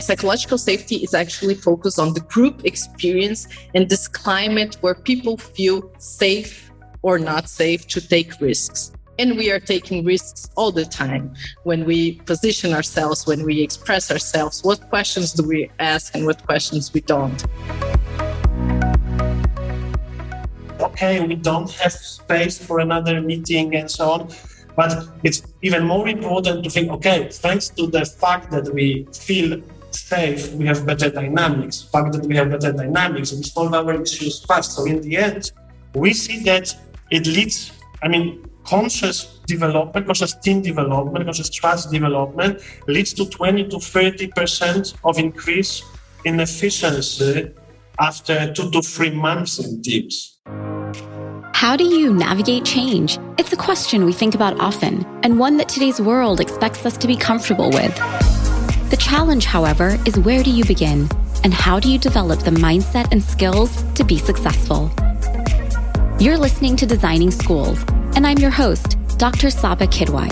Psychological safety is actually focused on the group experience and this climate where people feel safe or not safe to take risks. And we are taking risks all the time when we position ourselves, when we express ourselves, what questions do we ask and what questions we don't. Okay, we don't have space for another meeting and so on. But it's even more important to think, okay, thanks to the fact that we feel safe, we have better dynamics. The fact that we have better dynamics, we solve our issues fast. So in the end, we see that it leads, conscious development, conscious team development, conscious trust development leads to 20 to 30% of increase in efficiency after 2 to 3 months in teams. How do you navigate change? It's a question we think about often, and one that today's world expects us to be comfortable with. The challenge, however, is where do you begin? And how do you develop the mindset and skills to be successful? You're listening to Designing Schools, and I'm your host, Dr. Saba Kidwai,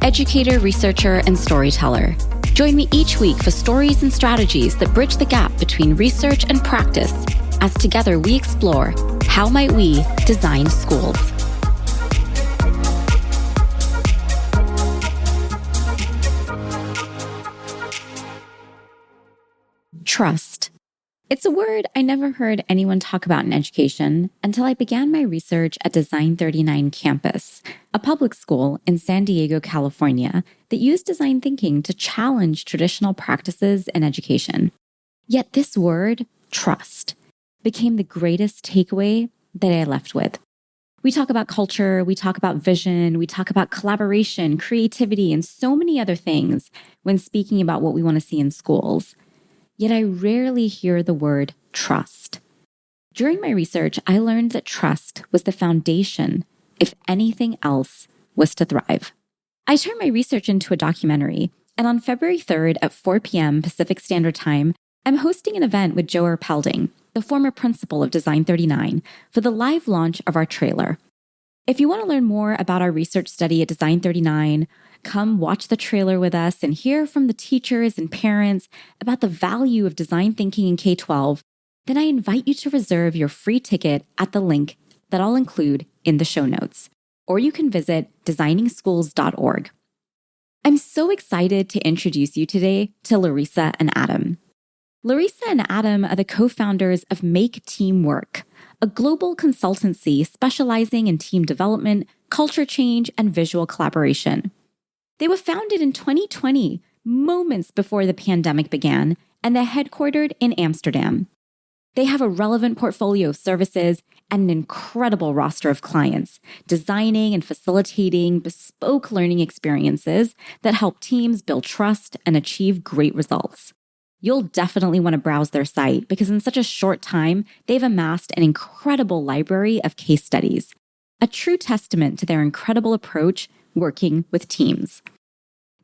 educator, researcher, and storyteller. Join me each week for stories and strategies that bridge the gap between research and practice, as together we explore how might we design schools. Trust. It's a word I never heard anyone talk about in education until I began my research at Design 39 campus, a public school in San Diego, California, that used design thinking to challenge traditional practices in education. Yet this word, trust, became the greatest takeaway that I left with. We talk about culture, we talk about vision, we talk about collaboration, creativity, and so many other things when speaking about what we want to see in schools. Yet I rarely hear the word trust. During my research, I learned that trust was the foundation if anything else was to thrive. I turned my research into a documentary, and on February 3rd at 4 p.m. Pacific Standard Time, I'm hosting an event with Joe Erpelding, the former principal of Design 39, for the live launch of our trailer. If you want to learn more about our research study at Design 39, come watch the trailer with us and hear from the teachers and parents about the value of design thinking in K-12, then I invite you to reserve your free ticket at the link that I'll include in the show notes, or you can visit designingschools.org. I'm so excited to introduce you today to Larissa and Adam. Larissa and Adam are the co-founders of MakeTeamWork, a global consultancy specializing in team development, culture change, and visual collaboration. They were founded in 2020, moments before the pandemic began, and they're headquartered in Amsterdam. They have a relevant portfolio of services and an incredible roster of clients, designing and facilitating bespoke learning experiences that help teams build trust and achieve great results. You'll definitely want to browse their site because in such a short time, they've amassed an incredible library of case studies, a true testament to their incredible approach working with teams.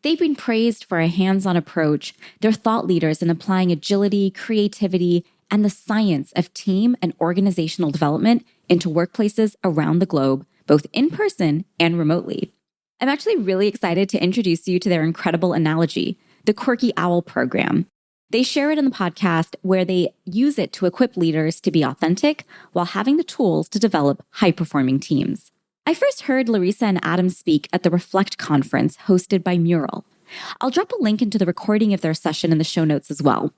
They've been praised for a hands-on approach. They're thought leaders in applying agility, creativity, and the science of team and organizational development into workplaces around the globe, both in person and remotely. I'm actually really excited to introduce you to their incredible analogy, the Quirky Owl program. They share it in the podcast where they use it to equip leaders to be authentic while having the tools to develop high-performing teams. I first heard Larissa and Adam speak at the Reflect conference hosted by Mural. I'll drop a link into the recording of their session in the show notes as well.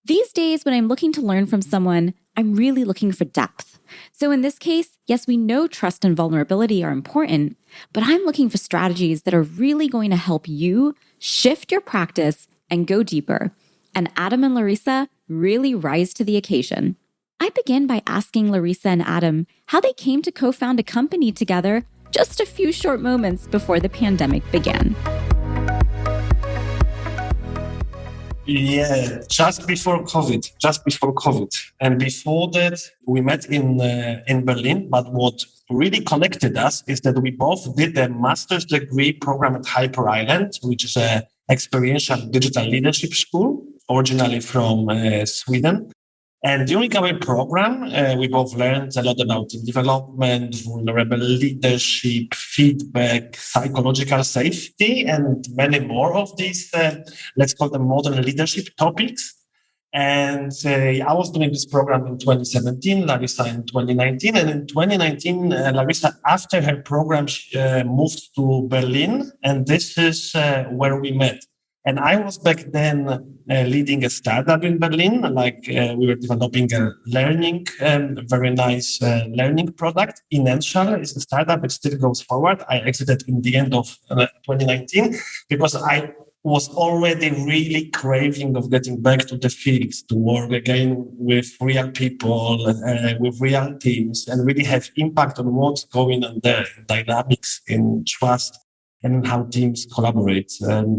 These days, when I'm looking to learn from someone, I'm really looking for depth. So in this case, yes, we know trust and vulnerability are important, but I'm looking for strategies that are really going to help you shift your practice and go deeper. And Adam and Larissa really rise to the occasion. I begin by asking Larissa and Adam how they came to co-found a company together just a few short moments before the pandemic began. Yeah, just before COVID. And before that, we met in Berlin. But what really connected us is that we both did a master's degree program at Hyper Island, which is an experiential digital leadership school, originally from Sweden. And during our program, we both learned a lot about development, vulnerable leadership, feedback, psychological safety, and many more of these, let's call them modern leadership topics. And I was doing this program in 2017, Larissa in 2019. And in 2019, Larissa, after her program, moved to Berlin. And this is where we met. And I was back then leading a startup in Berlin. We were developing a learning, very nice learning product. Inential is a startup. It still goes forward. I exited in the end of 2019 because I was already really craving of getting back to the fields, to work again with real people, with real teams, and really have impact on what's going on there, dynamics, in trust, and how teams collaborate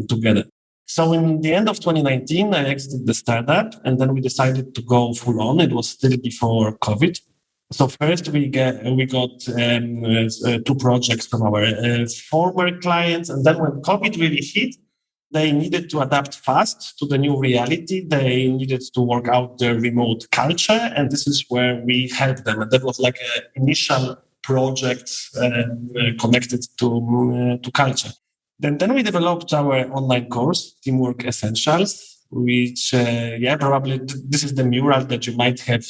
together. So in the end of 2019, I exited the startup, and then we decided to go full on. It was still before COVID. So first we got 2 projects from our former clients, and then when COVID really hit, they needed to adapt fast to the new reality. They needed to work out their remote culture, and this is where we helped them. And that was like an initial project connected to culture. Then we developed our online course, Teamwork Essentials, which, probably this is the mural that you might have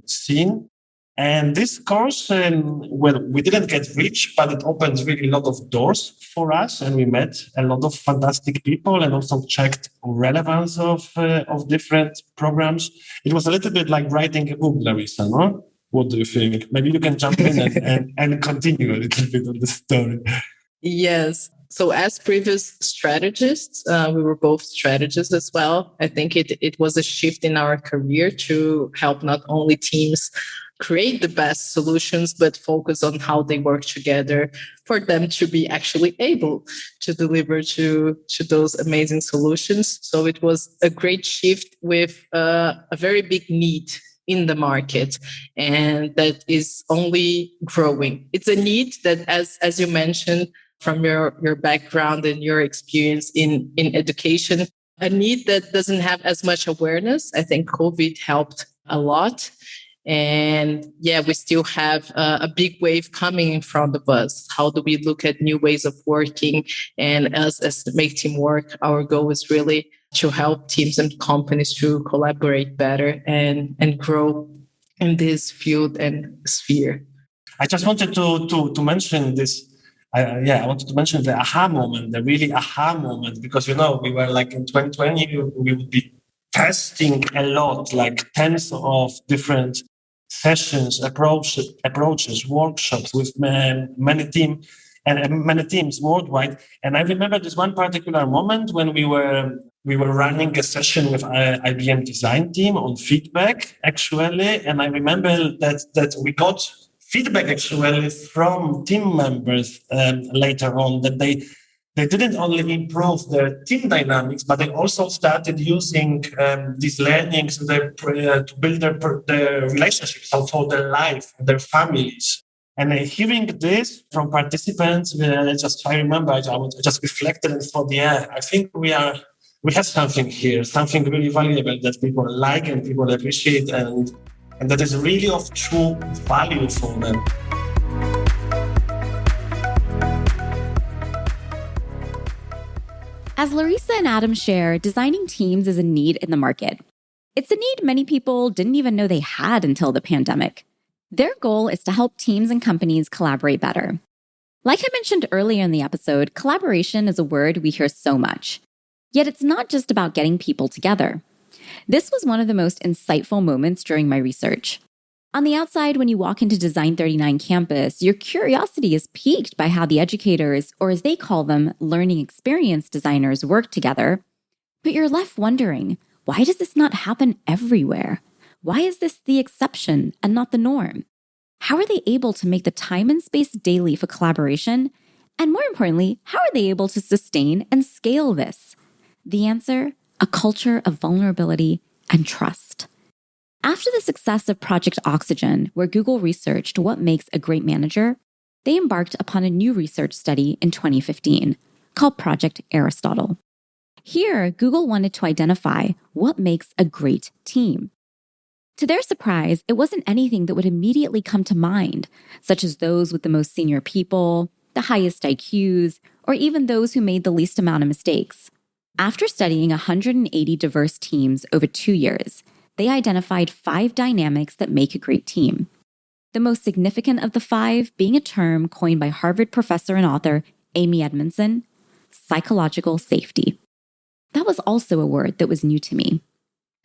seen. And this course, we didn't get rich, but it opened really a lot of doors for us. And we met a lot of fantastic people and also checked relevance of different programs. It was a little bit like writing a book, Larissa, no? What do you think? Maybe you can jump in and continue a little bit on the story. Yes. So as previous strategists, we were both strategists as well. I think it was a shift in our career to help not only teams create the best solutions, but focus on how they work together for them to be actually able to deliver to those amazing solutions. So it was a great shift with a very big need in the market, and that is only growing. It's a need that, as you mentioned, from your background and your experience in education, a need that doesn't have as much awareness. I think COVID helped a lot. And we still have a big wave coming in front of us. How do we look at new ways of working? And as MakeTeamWork, our goal is really to help teams and companies to collaborate better and grow in this field and sphere. I just wanted to mention this. I wanted to mention the aha moment, the really aha moment, because, we were like in 2020, we would be testing a lot, like tens of different sessions, approaches, workshops with many teams worldwide. And I remember this one particular moment when we were running a session with IBM design team on feedback, actually. And I remember that we got feedback actually from team members later on, that they didn't only improve their team dynamics, but they also started using these learnings to build their relationships, so for their life, their families. And hearing this from participants, I remember I just reflected and thought, I think we have something here, something really valuable that people like and people appreciate, and that is really of true value for them. As Larissa and Adam share, designing teams is a need in the market. It's a need many people didn't even know they had until the pandemic. Their goal is to help teams and companies collaborate better. Like I mentioned earlier in the episode, collaboration is a word we hear so much. Yet it's not just about getting people together. This was one of the most insightful moments during my research. On the outside, when you walk into Design 39 campus, your curiosity is piqued by how the educators, or as they call them, learning experience designers, work together. But you're left wondering, why does this not happen everywhere? Why is this the exception and not the norm? How are they able to make the time and space daily for collaboration? And more importantly, how are they able to sustain and scale this? The answer: a culture of vulnerability and trust. After the success of Project Oxygen, where Google researched what makes a great manager, they embarked upon a new research study in 2015 called Project Aristotle. Here, Google wanted to identify what makes a great team. To their surprise, it wasn't anything that would immediately come to mind, such as those with the most senior people, the highest IQs, or even those who made the least amount of mistakes. After studying 180 diverse teams over 2 years, they identified 5 dynamics that make a great team. The most significant of the 5 being a term coined by Harvard professor and author Amy Edmondson, psychological safety. That was also a word that was new to me.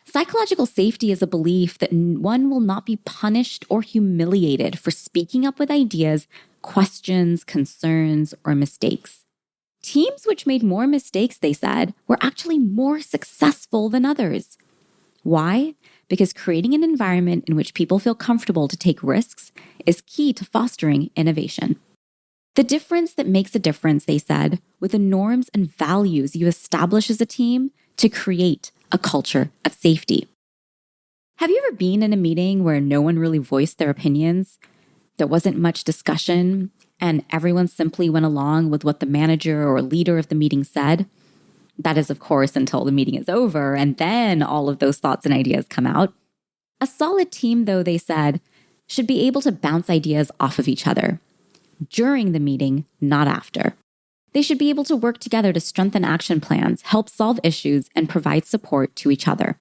Psychological safety is a belief that one will not be punished or humiliated for speaking up with ideas, questions, concerns, or mistakes. Teams which made more mistakes, they said, were actually more successful than others. Why? Because creating an environment in which people feel comfortable to take risks is key to fostering innovation. The difference that makes a difference, they said, with the norms and values you establish as a team to create a culture of safety. Have you ever been in a meeting where no one really voiced their opinions? There wasn't much discussion, and everyone simply went along with what the manager or leader of the meeting said? That is, of course, until the meeting is over, and then all of those thoughts and ideas come out. A solid team, though, they said, should be able to bounce ideas off of each other. During the meeting, not after. They should be able to work together to strengthen action plans, help solve issues, and provide support to each other.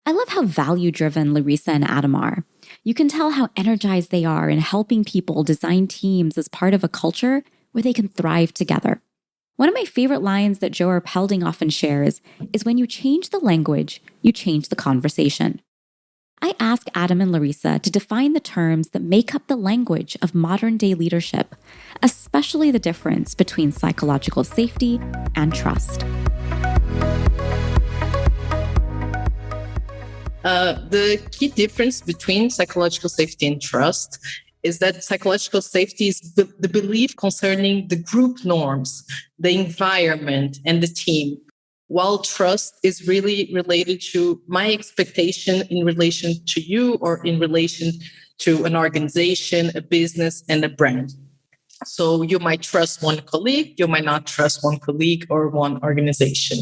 I love how value-driven Larissa and Adam are. You can tell how energized they are in helping people design teams as part of a culture where they can thrive together. One of my favorite lines that Joe Arpelding often shares is when you change the language, you change the conversation. I ask Adam and Larissa to define the terms that make up the language of modern-day leadership, especially the difference between psychological safety and trust. The key difference between psychological safety and trust is that psychological safety is the belief concerning the group norms, the environment, and the team, while trust is really related to my expectation in relation to you or in relation to an organization, a business, and a brand. So you might trust one colleague, you might not trust one colleague or one organization.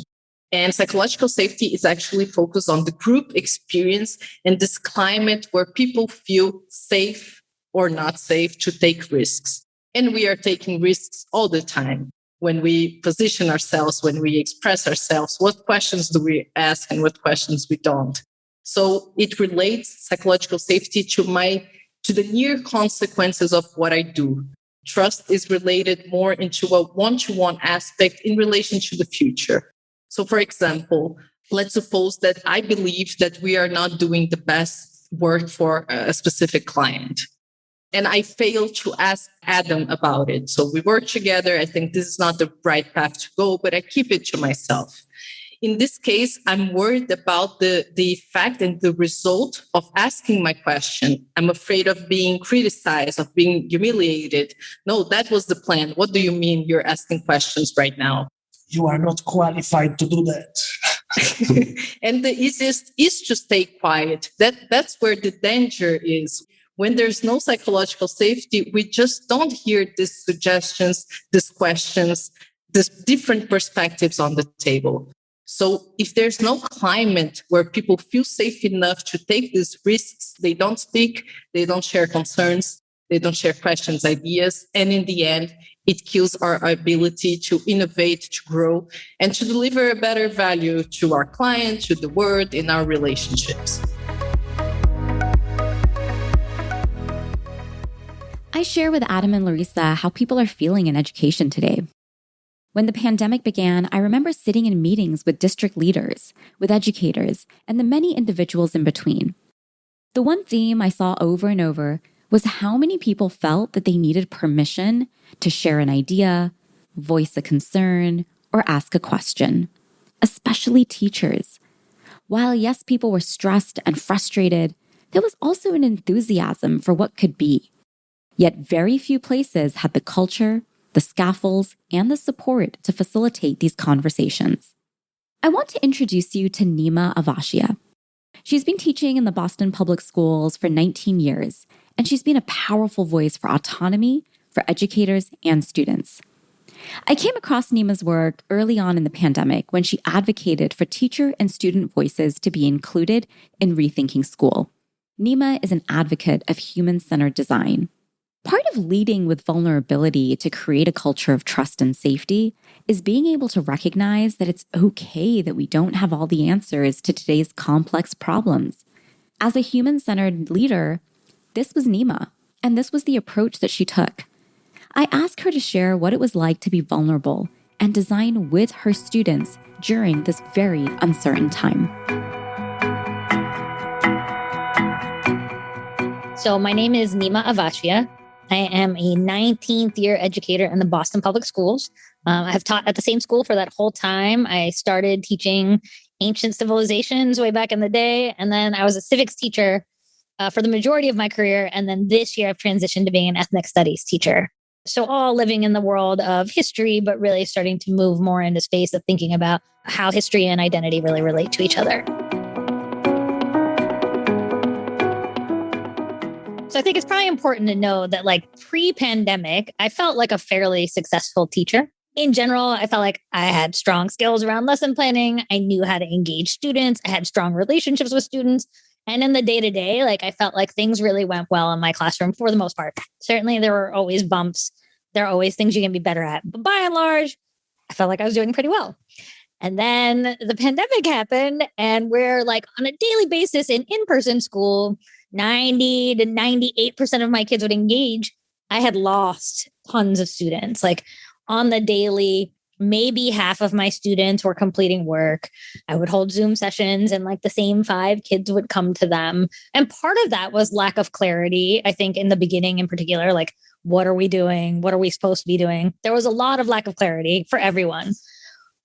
And psychological safety is actually focused on the group experience and this climate where people feel safe or not safe to take risks. And we are taking risks all the time. When we position ourselves, when we express ourselves, what questions do we ask and what questions we don't? So it relates psychological safety to the near consequences of what I do. Trust is related more into a one-to-one aspect in relation to the future. So for example, let's suppose that I believe that we are not doing the best work for a specific client. And I failed to ask Adam about it. So we work together. I think this is not the right path to go, but I keep it to myself. In this case, I'm worried about the effect and the result of asking my question. I'm afraid of being criticized, of being humiliated. No, that was the plan. What do you mean you're asking questions right now? You are not qualified to do that. And the easiest is to stay quiet. That's where the danger is. When there's no psychological safety, we just don't hear these suggestions, these questions, these different perspectives on the table. So if there's no climate where people feel safe enough to take these risks, they don't speak, they don't share concerns, they don't share questions, ideas, and in the end, it kills our ability to innovate, to grow, and to deliver a better value to our client, to the world, in our relationships. I share with Adam and Larissa how people are feeling in education today. When the pandemic began, I remember sitting in meetings with district leaders, with educators, and the many individuals in between. The one theme I saw over and over was how many people felt that they needed permission to share an idea, voice a concern, or ask a question, especially teachers. While yes, people were stressed and frustrated, there was also an enthusiasm for what could be. Yet very few places had the culture, the scaffolds, and the support to facilitate these conversations. I want to introduce you to Neema Avashia. She's been teaching in the Boston Public Schools for 19 years, and she's been a powerful voice for autonomy for educators and students. I came across Neema's work early on in the pandemic when she advocated for teacher and student voices to be included in rethinking school. Neema is an advocate of human-centered design. Part of leading with vulnerability to create a culture of trust and safety is being able to recognize that it's okay that we don't have all the answers to today's complex problems. As a human-centered leader, this was Neema, and this was the approach that she took. I asked her to share what it was like to be vulnerable and design with her students during this very uncertain time. So my name is Neema Avachia. I am a 19th year educator in the Boston Public Schools. I have taught at the same school for that whole time. I started teaching ancient civilizations way back in the day. And then I was a civics teacher for the majority of my career. And then this year I've transitioned to being an ethnic studies teacher. So all living in the world of history, but really starting to move more into space of thinking about how history and identity really relate to each other. So I think it's probably important to know that like pre-pandemic, I felt like a fairly successful teacher. In general, I felt like I had strong skills around lesson planning. I knew how to engage students. I had strong relationships with students. And in the day-to-day, like I felt like things really went well in my classroom for the most part. Certainly there were always bumps. There are always things you can be better at. But by and large, I felt like I was doing pretty well. And then the pandemic happened and we're like on a daily basis in in-person school, 90 to 98% of my kids would engage. I had lost tons of students. Like on the daily, maybe half of my students were completing work. I would hold Zoom sessions and like the same 5 kids would come to them. And part of that was lack of clarity. I think in the beginning in particular, like, what are we doing? What are we supposed to be doing? There was a lot of lack of clarity for everyone.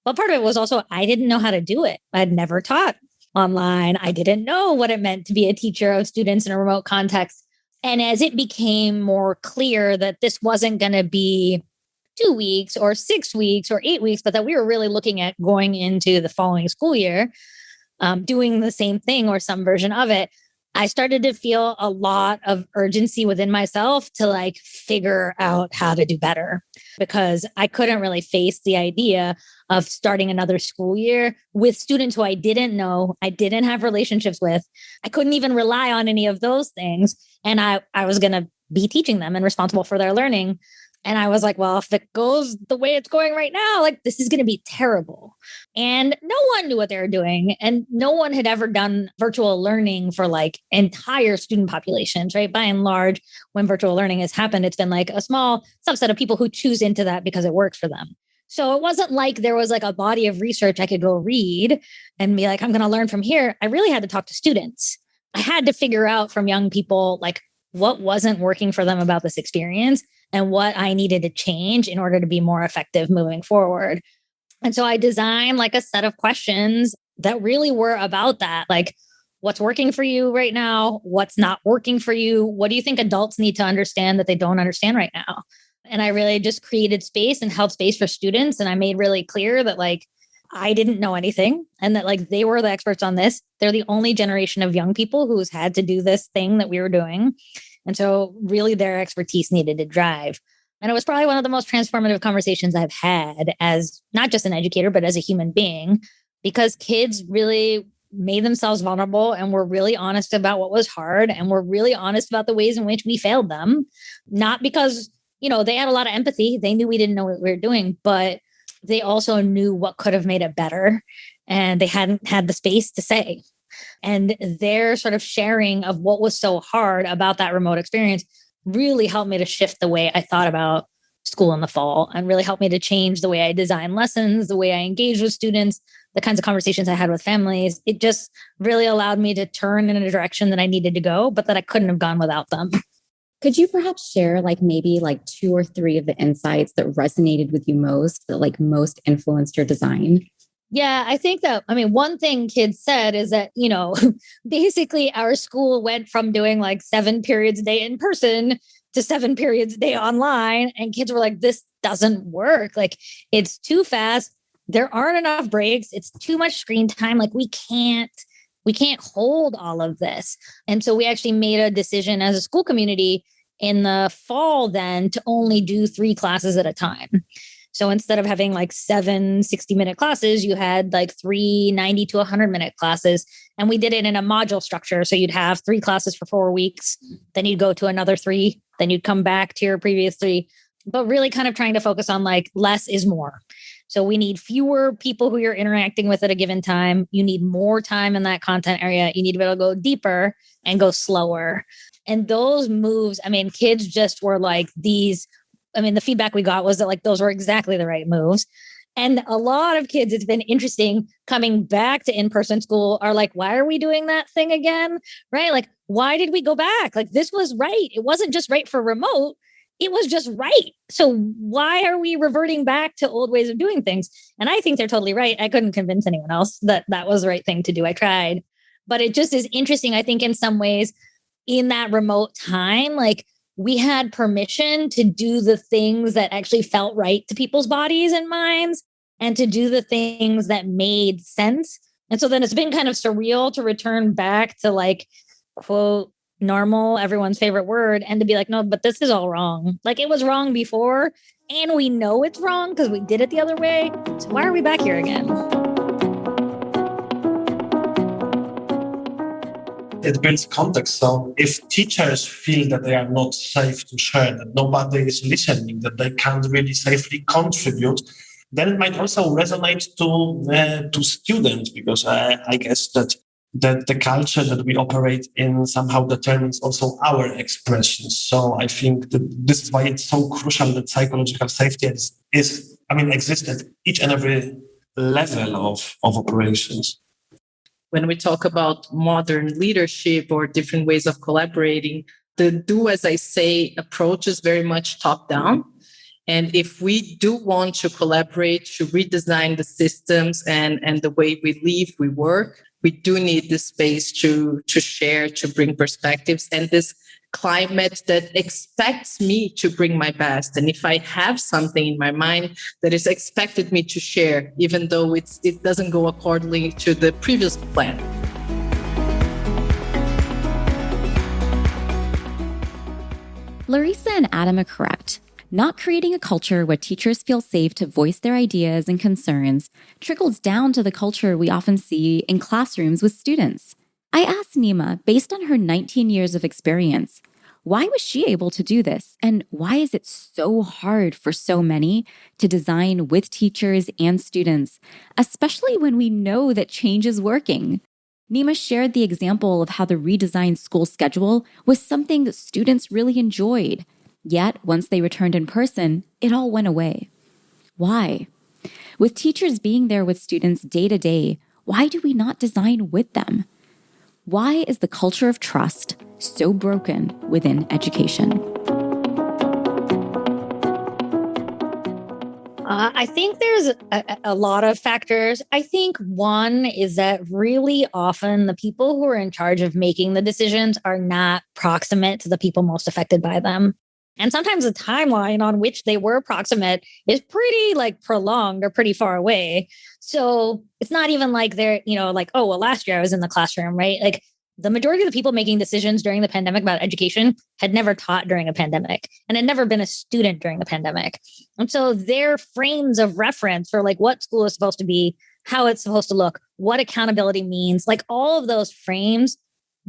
But part of it was also, I didn't know how to do it. I'd never taught online. I didn't know what it meant to be a teacher of students in a remote context. And as it became more clear that this wasn't going to be 2 weeks or 6 weeks or 8 weeks, but that we were really looking at going into the following school year, doing the same thing or some version of it, I started to feel a lot of urgency within myself to like figure out how to do better because I couldn't really face the idea of starting another school year with students who I didn't know, I didn't have relationships with. I couldn't even rely on any of those things. And I was going to be teaching them and responsible for their learning. And I was like, well, if it goes the way it's going right now, like this is going to be terrible. And no one knew what they were doing. And no one had ever done virtual learning for like entire student populations, right? By and large, when virtual learning has happened, it's been like a small subset of people who choose into that because it works for them. So it wasn't like there was like a body of research I could go read and be like, I'm going to learn from here. I really had to talk to students. I had to figure out from young people, like what wasn't working for them about this experience and what I needed to change in order to be more effective moving forward. And so I designed like a set of questions that really were about that. Like, what's working for you right now? What's not working for you? What do you think adults need to understand that they don't understand right now? And I really just created space and held space for students. And I made really clear that like, I didn't know anything and that like they were the experts on this. They're the only generation of young people who's had to do this thing that we were doing. And so really their expertise needed to drive. And it was probably one of the most transformative conversations I've had as not just an educator, but as a human being, because kids really made themselves vulnerable and were really honest about what was hard and were really honest about the ways in which we failed them. Not because, you know, they had a lot of empathy. They knew we didn't know what we were doing, but they also knew what could have made it better. And they hadn't had the space to say. And their sort of sharing of what was so hard about that remote experience really helped me to shift the way I thought about school in the fall and really helped me to change the way I design lessons, the way I engage with students, the kinds of conversations I had with families. It just really allowed me to turn in a direction that I needed to go, but that I couldn't have gone without them. Could you perhaps share like maybe like 2 or 3 of the insights that resonated with you most, that like most influenced your design? Yeah, I think that, I mean, one thing kids said is that, you know, basically our school went from doing like 7 periods a day in person to 7 periods a day online. And kids were like, this doesn't work. Like it's too fast. There aren't enough breaks. It's too much screen time. Like we can't hold all of this. And so we actually made a decision as a school community in the fall then to only do 3 classes at a time. So instead of having like 7 60-minute classes, you had like 3 90 to 100-minute classes. And we did it in a module structure. So you'd have 3 classes for 4 weeks, then you'd go to another 3, then you'd come back to your previous 3, but really kind of trying to focus on like less is more. So we need fewer people who you're interacting with at a given time. You need more time in that content area. You need to be able to go deeper and go slower. And those moves, I mean, kids just were like these. I mean, the feedback we got was that like those were exactly the right moves. And a lot of kids, it's been interesting coming back to in-person school are like, why are we doing that thing again? Right? Like, why did we go back? Like, this was right. It wasn't just right for remote. It was just right. So why are we reverting back to old ways of doing things? And I think they're totally right. I couldn't convince anyone else that that was the right thing to do. I tried, but it just is interesting. I think in some ways in that remote time, like we had permission to do the things that actually felt right to people's bodies and minds and to do the things that made sense. And so then it's been kind of surreal to return back to like, quote, normal, everyone's favorite word, and to be like, no, but this is all wrong. Like it was wrong before, and we know it's wrong because we did it the other way. So why are we back here again? It builds context. So if teachers feel that they are not safe to share, that nobody is listening, that they can't really safely contribute, then it might also resonate to students, because I guess that the culture that we operate in somehow determines also our expressions. So I think that this is why it's so crucial that psychological safety exists at each and every level of operations. When we talk about modern leadership or different ways of collaborating, the do as I say approach is very much top down. And if we do want to collaborate, to redesign the systems and the way we live, we work, we do need this space to share, to bring perspectives, and this climate that expects me to bring my best. And if I have something in my mind that is expected me to share, even though it doesn't go accordingly to the previous plan. Larissa and Adam are correct. Not creating a culture where teachers feel safe to voice their ideas and concerns trickles down to the culture we often see in classrooms with students. I asked Neema, based on her 19 years of experience, why was she able to do this? And why is it so hard for so many to design with teachers and students, especially when we know that change is working? Neema shared the example of how the redesigned school schedule was something that students really enjoyed. Yet, once they returned in person, it all went away. Why? With teachers being there with students day to day, why do we not design with them? Why is the culture of trust so broken within education? I think there's a lot of factors. I think one is that really often the people who are in charge of making the decisions are not proximate to the people most affected by them. And sometimes the timeline on which they were proximate is pretty like prolonged or pretty far away. So it's not even like they're, like, oh, well, last year I was in the classroom, right? Like the majority of the people making decisions during the pandemic about education had never taught during a pandemic and had never been a student during the pandemic. And so their frames of reference for like what school is supposed to be, how it's supposed to look, what accountability means, like all of those frames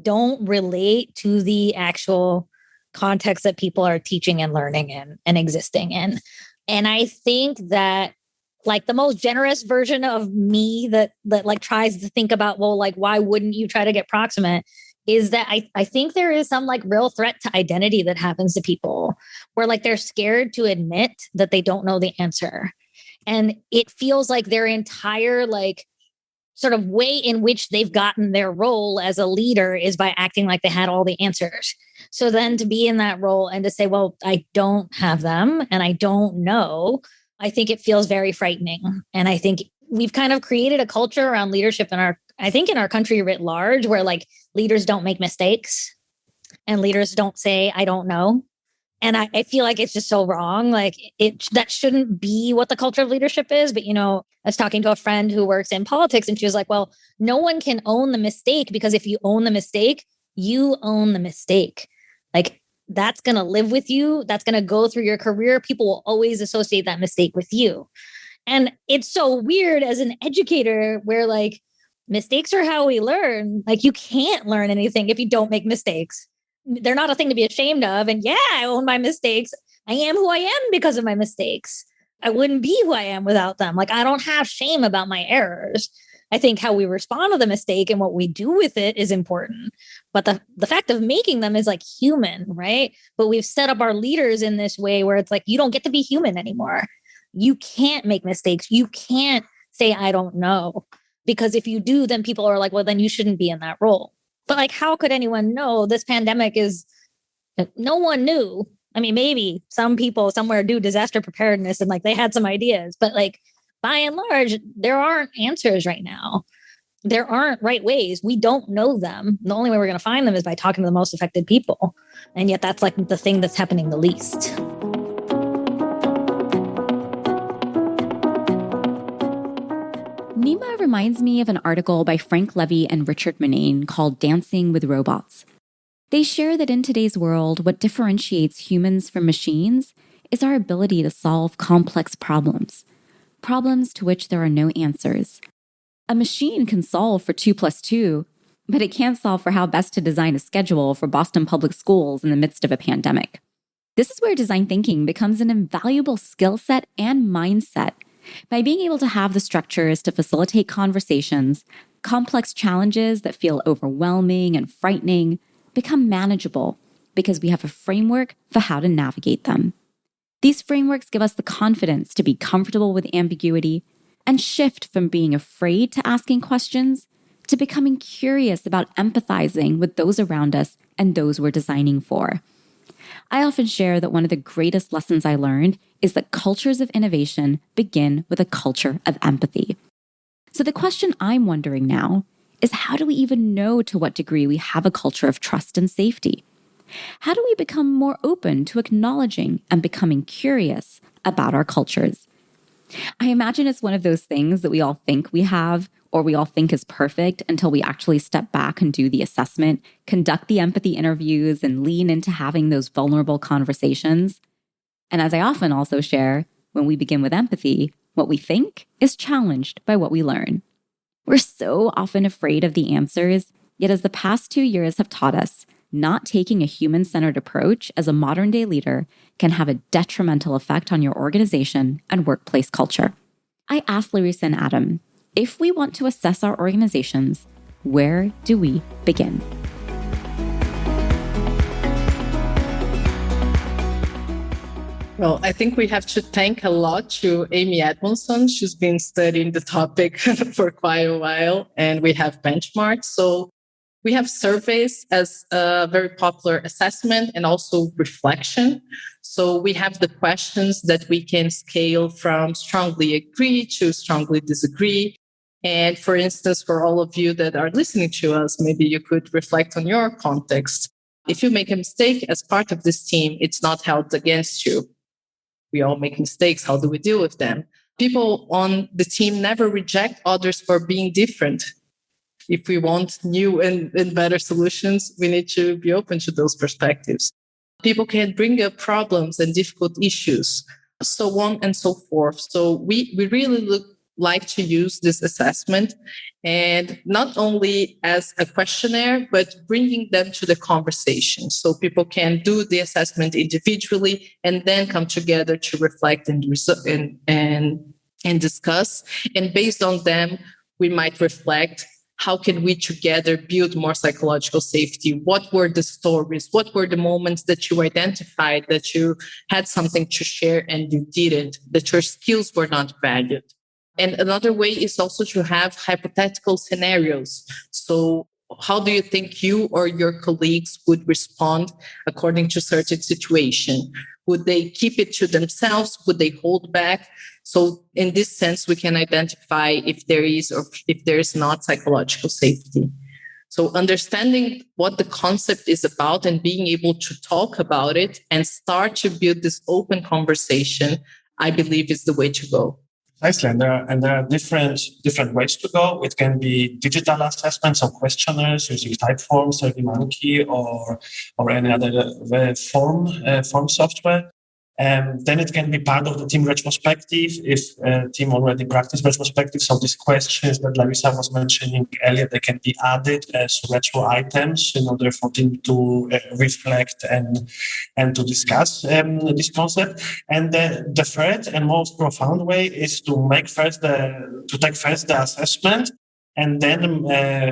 don't relate to the actual context that people are teaching and learning in and existing in. And I think that like the most generous version of me that like tries to think about, well, like, why wouldn't you try to get proximate is that I think there is some like real threat to identity that happens to people where like they're scared to admit that they don't know the answer. And it feels like their entire like sort of way in which they've gotten their role as a leader is by acting like they had all the answers. So then to be in that role and to say, well, I don't have them and I don't know, I think it feels very frightening. And I think we've kind of created a culture around leadership in our country writ large, where like leaders don't make mistakes and leaders don't say, I don't know. And I feel like it's just so wrong. Like that shouldn't be what the culture of leadership is. But, I was talking to a friend who works in politics and she was like, well, no one can own the mistake because if you own the mistake, you own the mistake. Like that's going to live with you. That's going to go through your career. People will always associate that mistake with you. And it's so weird as an educator where like mistakes are how we learn. Like you can't learn anything if you don't make mistakes. They're not a thing to be ashamed of. And yeah, I own my mistakes. I am who I am because of my mistakes. I wouldn't be who I am without them. Like I don't have shame about my errors. I think how we respond to the mistake and what we do with it is important. But the fact of making them is like human, right? But we've set up our leaders in this way where it's like, you don't get to be human anymore. You can't make mistakes. You can't say, I don't know. Because if you do, then people are like, well, then you shouldn't be in that role. But like, how could anyone know this pandemic is, no one knew. I mean, maybe some people somewhere do disaster preparedness and like they had some ideas, but like by and large, there aren't answers right now. There aren't right ways. We don't know them. The only way we're going to find them is by talking to the most affected people. And yet that's like the thing that's happening the least. Neema reminds me of an article by Frank Levy and Richard Manane called Dancing with Robots. They share that in today's world, what differentiates humans from machines is our ability to solve complex problems to which there are no answers. A machine can solve for 2 + 2, but it can't solve for how best to design a schedule for Boston Public Schools in the midst of a pandemic. This is where design thinking becomes an invaluable skill set and mindset. By being able to have the structures to facilitate conversations, complex challenges that feel overwhelming and frightening become manageable because we have a framework for how to navigate them. These frameworks give us the confidence to be comfortable with ambiguity and shift from being afraid to asking questions to becoming curious about empathizing with those around us and those we're designing for. I often share that one of the greatest lessons I learned is that cultures of innovation begin with a culture of empathy. So the question I'm wondering now is, how do we even know to what degree we have a culture of trust and safety? How do we become more open to acknowledging and becoming curious about our cultures? I imagine it's one of those things that we all think we have, or we all think is perfect until we actually step back and do the assessment, conduct the empathy interviews, and lean into having those vulnerable conversations. And as I often also share, when we begin with empathy, what we think is challenged by what we learn. We're so often afraid of the answers, yet as the past 2 years have taught us, not taking a human-centered approach as a modern-day leader can have a detrimental effect on your organization and workplace culture. I asked Larissa and Adam, if we want to assess our organizations, where do we begin? Well, I think we have to thank a lot to Amy Edmondson. She's been studying the topic for quite a while, and we have benchmarks. So we have surveys as a very popular assessment and also reflection. So we have the questions that we can scale from strongly agree to strongly disagree. And for instance, for all of you that are listening to us, maybe you could reflect on your context. If you make a mistake as part of this team, it's not held against you. We all make mistakes. How do we deal with them? People on the team never reject others for being different. If we want new and better solutions, we need to be open to those perspectives. People can bring up problems and difficult issues, so on and so forth. So we really like to use this assessment, and not only as a questionnaire, but bringing them to the conversation. So people can do the assessment individually and then come together to reflect and discuss. And based on them, we might reflect, how can we together build more psychological safety? What were the stories? What were the moments that you identified that you had something to share and you didn't, that your skills were not valued? And another way is also to have hypothetical scenarios. So how do you think you or your colleagues would respond according to certain situation? Would they keep it to themselves? Would they hold back? So in this sense, we can identify if there is or if there is not psychological safety. So understanding what the concept is about and being able to talk about it and start to build this open conversation, I believe is the way to go. Precisely, and there are different ways to go. It can be digital assessments or questionnaires using Typeform, SurveyMonkey, or any other form software. Then it can be part of the team retrospective if a team already practiced retrospective. So these questions that Larissa was mentioning earlier, they can be added as retro items in order for team to reflect and to discuss this concept. And the third and most profound way is to take first the assessment, and then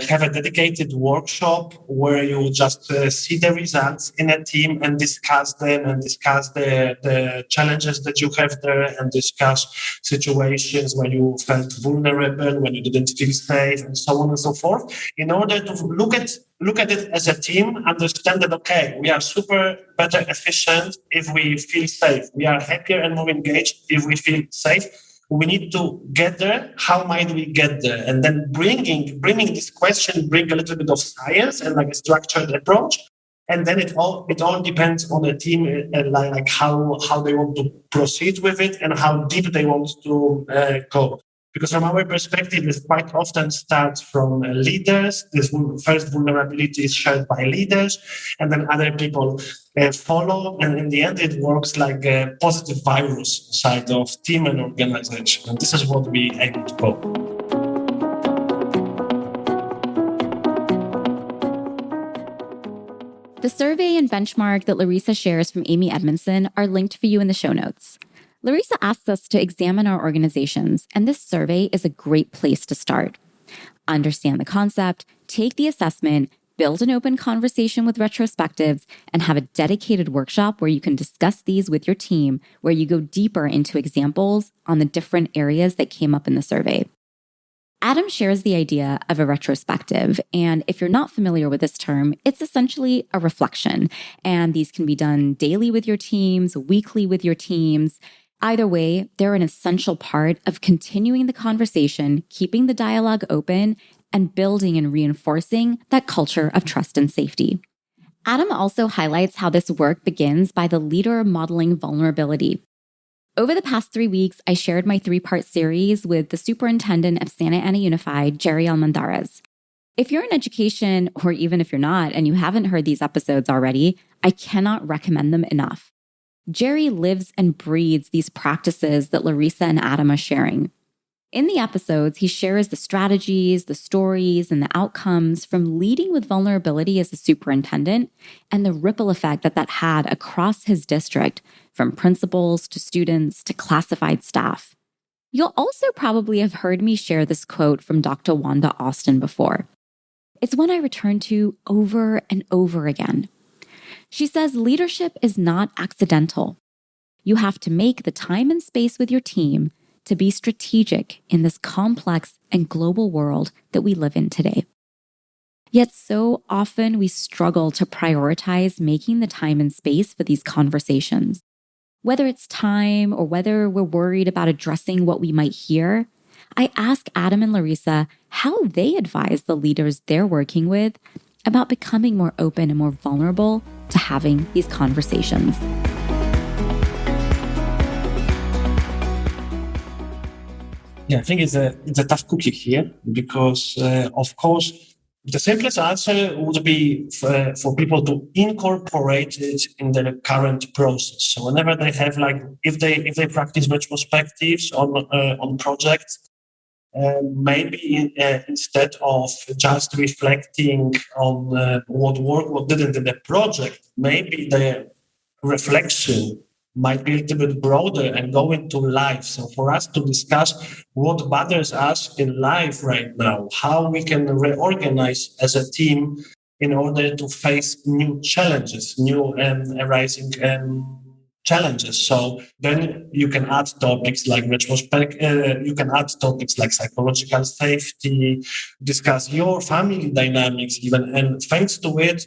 have a dedicated workshop where you just see the results in a team and discuss them and discuss the challenges that you have there and discuss situations when you felt vulnerable, when you didn't feel safe, and so on and so forth, in order to look at it as a team, understand that, okay, we are super better efficient if we feel safe. We are happier and more engaged if we feel safe. We need to get there. How might we get there? And then bringing this question, bring a little bit of science and like a structured approach. And then it all depends on the team and like how they want to proceed with it and how deep they want to go. Because from our perspective, it quite often starts from leaders. This first vulnerability is shared by leaders, and then other people follow. And in the end, it works like a positive virus side of team and organization. And this is what we aim to go. The survey and benchmark that Larissa shares from Amy Edmondson are linked for you in the show notes. Larissa asks us to examine our organizations, and this survey is a great place to start. Understand the concept, take the assessment, build an open conversation with retrospectives, and have a dedicated workshop where you can discuss these with your team, where you go deeper into examples on the different areas that came up in the survey. Adam shares the idea of a retrospective, and if you're not familiar with this term, it's essentially a reflection, and these can be done daily with your teams, weekly with your teams. Either way, they're an essential part of continuing the conversation, keeping the dialogue open, and building and reinforcing that culture of trust and safety. Adam also highlights how this work begins by the leader modeling vulnerability. Over the past 3 weeks, I shared my 3-part series with the superintendent of Santa Ana Unified, Jerry Almendarez. If you're in education, or even if you're not, and you haven't heard these episodes already, I cannot recommend them enough. Jerry lives and breathes these practices that Larissa and Adam are sharing. In the episodes, he shares the strategies, the stories, and the outcomes from leading with vulnerability as a superintendent and the ripple effect that had across his district, from principals to students to classified staff. You'll also probably have heard me share this quote from Dr. Wanda Austin before. It's one I return to over and over again. She says leadership is not accidental. You have to make the time and space with your team to be strategic in this complex and global world that we live in today. Yet so often we struggle to prioritize making the time and space for these conversations. Whether it's time or whether we're worried about addressing what we might hear, I ask Adam and Larissa how they advise the leaders they're working with about becoming more open and more vulnerable to having these conversations. Yeah, I think it's a tough cookie here because, of course, the simplest answer would be for people to incorporate it in their current process. So whenever they have, like, if they practice retrospectives on projects, maybe instead of just reflecting on what worked, what didn't in the project, maybe the reflection might be a little bit broader and go into life. So for us to discuss what bothers us in life right now, how we can reorganize as a team in order to face new challenges, new arising challenges. So then you can add topics like you can add topics like psychological safety, discuss your family dynamics even, and thanks to it,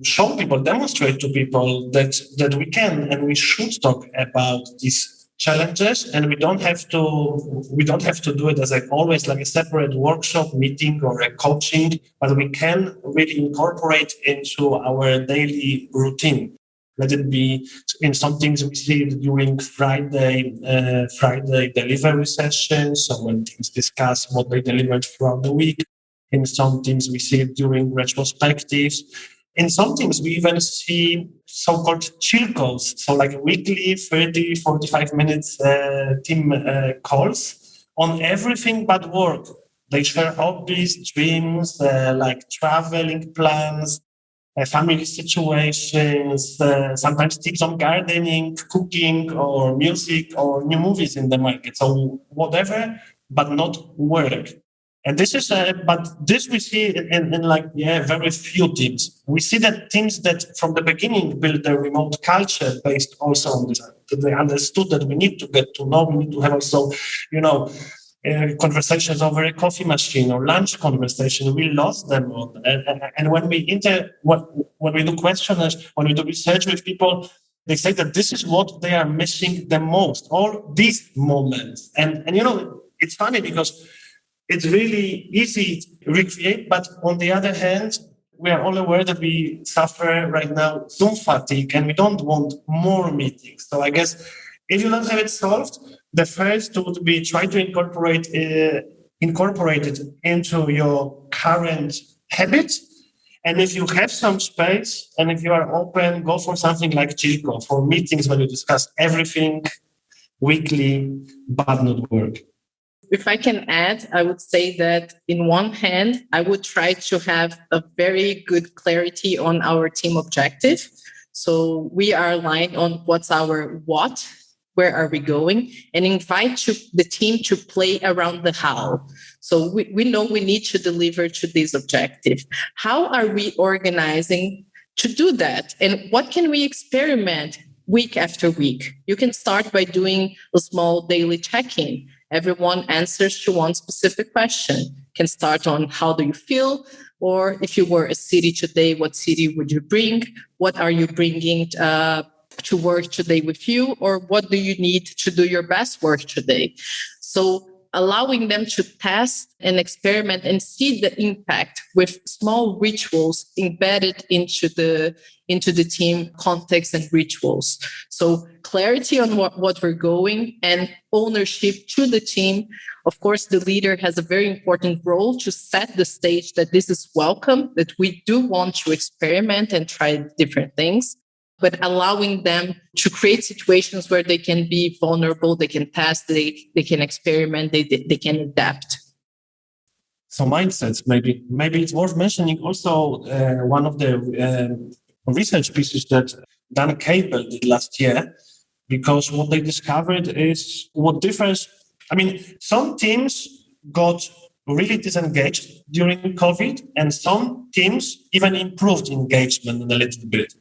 show people, demonstrate to people that we can and we should talk about these challenges, and we don't have to do it as always like a separate workshop meeting or a coaching, but we can really incorporate into our daily routine. Let it be in some things we see during Friday delivery sessions, so when teams discuss what they delivered throughout the week. In some teams we see it during retrospectives. In some teams we even see so-called chill calls, so like weekly 30, 45 minutes team calls on everything but work. They share hobbies, dreams, like traveling plans, family situations, sometimes tips on gardening, cooking, or music, or new movies in the market. So whatever, but not work. And this is, but this we see in very few teams. We see that teams that from the beginning build a remote culture based also on this. They understood that we need to get to know, we need to have also, conversations over a coffee machine or lunch conversation. We lost them all. And when we do questionnaires, when we do research with people, they say that this is what they are missing the most, all these moments. And it's funny because it's really easy to recreate, but on the other hand, we are all aware that we suffer right now Zoom fatigue and we don't want more meetings. So I guess if you don't have it solved, the first would be try to incorporate it into your current habits. And if you have some space and if you are open, go for something like Chico, for meetings when you discuss everything weekly, but not work. If I can add, I would say that in one hand, I would try to have a very good clarity on our team objective. So we are aligned on what's our what, where are we going, and invite the team to play around the how. So we know we need to deliver to this objective. How are we organizing to do that? And what can we experiment week after week? You can start by doing a small daily check-in. Everyone answers to one specific question. Can start on how do you feel? Or if you were a city today, what city would you bring? What are you bringing to work today with you? Or what do you need to do your best work today? So allowing them to test and experiment and see the impact with small rituals embedded into the team context and rituals. So clarity on what we're going and ownership to the team. Of course, the leader has a very important role to set the stage that this is welcome, that we do want to experiment and try different things, but allowing them to create situations where they can be vulnerable, they can test, they can experiment, they can adapt. So mindsets, maybe it's worth mentioning also one of the research pieces that Dan Cable did last year, because what they discovered is what difference. I mean, some teams got really disengaged during COVID, and some teams even improved engagement a little bit.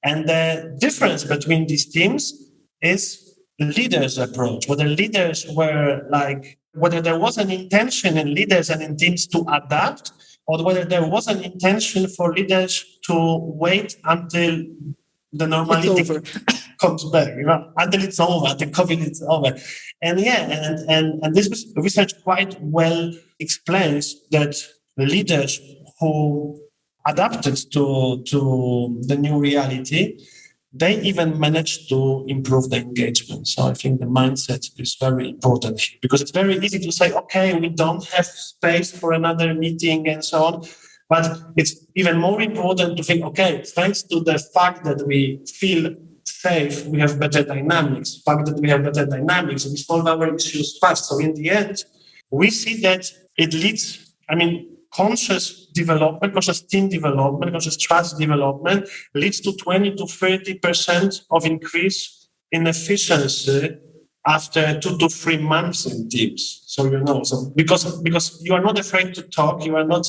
And the difference between these teams is leaders' approach. Whether leaders were whether there was an intention in leaders and in teams to adapt, or whether there was an intention for leaders to wait until the normality comes back, until it's over, until COVID is over. And and this research quite well explains that leaders who adapted to the new reality, they even managed to improve the engagement. So I think the mindset is very important here, because it's very easy to say, okay, we don't have space for another meeting and so on. But it's even more important to think, okay, thanks to the fact that we feel safe, we have better dynamics. The fact that we have better dynamics, we solve our issues fast. So in the end, we see that it leads, conscious development, conscious team development, conscious trust development leads to 20 to 30% of increase in efficiency after 2 to 3 months in teams. So because you are not afraid to talk, you are not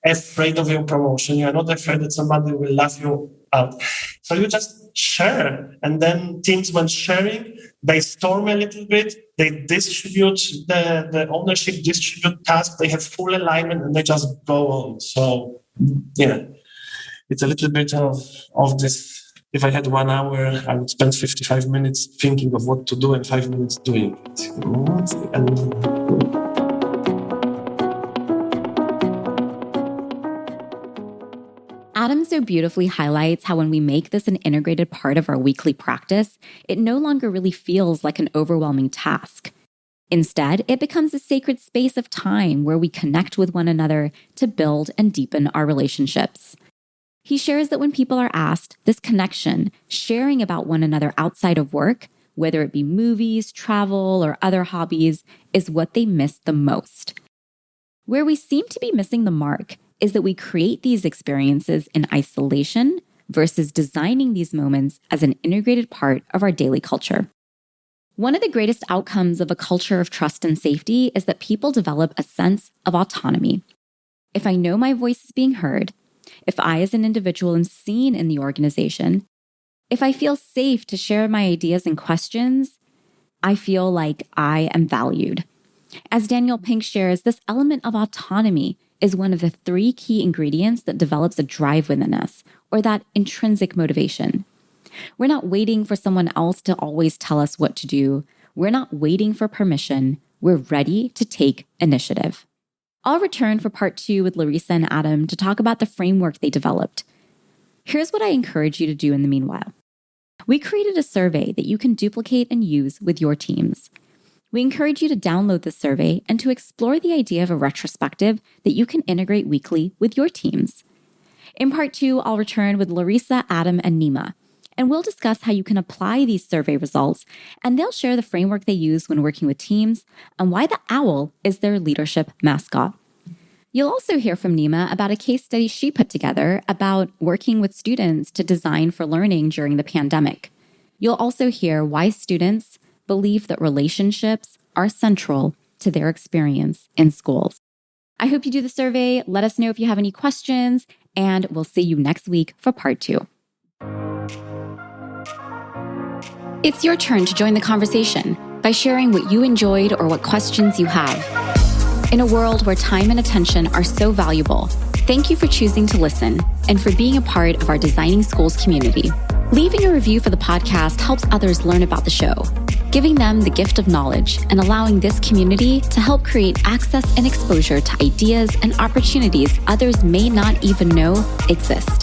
afraid of your promotion, you are not afraid that somebody will laugh you out. So you just share, and then teams, when sharing, they storm a little bit, they distribute the ownership, distribute tasks, they have full alignment, and they just go on. So it's a little bit of this. If I had 1 hour, I would spend 55 minutes thinking of what to do and 5 minutes doing it. Adam so beautifully highlights how when we make this an integrated part of our weekly practice, it no longer really feels like an overwhelming task. Instead, it becomes a sacred space of time where we connect with one another to build and deepen our relationships. He shares that when people are asked, this connection, sharing about one another outside of work, whether it be movies, travel, or other hobbies, is what they miss the most. Where we seem to be missing the mark is that we create these experiences in isolation versus designing these moments as an integrated part of our daily culture. One of the greatest outcomes of a culture of trust and safety is that people develop a sense of autonomy. If I know my voice is being heard, if I as an individual am seen in the organization, if I feel safe to share my ideas and questions, I feel like I am valued. As Daniel Pink shares, this element of autonomy is one of the 3 key ingredients that develops a drive within us, or that intrinsic motivation. We're not waiting for someone else to always tell us what to do. We're not waiting for permission. We're ready to take initiative. I'll return for part 2 with Larissa and Adam to talk about the framework they developed. Here's what I encourage you to do in the meanwhile. We created a survey that you can duplicate and use with your teams. We encourage you to download this survey and to explore the idea of a retrospective that you can integrate weekly with your teams. In part 2, I'll return with Larissa, Adam, and Neema, and we'll discuss how you can apply these survey results, and they'll share the framework they use when working with teams and why the owl is their leadership mascot. You'll also hear from Neema about a case study she put together about working with students to design for learning during the pandemic. You'll also hear why students believe that relationships are central to their experience in schools. I hope you do the survey. Let us know if you have any questions, and we'll see you next week for part 2. It's your turn to join the conversation by sharing what you enjoyed or what questions you have. In a world where time and attention are so valuable, thank you for choosing to listen and for being a part of our Designing Schools community. Leaving a review for the podcast helps others learn about the show, giving them the gift of knowledge and allowing this community to help create access and exposure to ideas and opportunities others may not even know exist.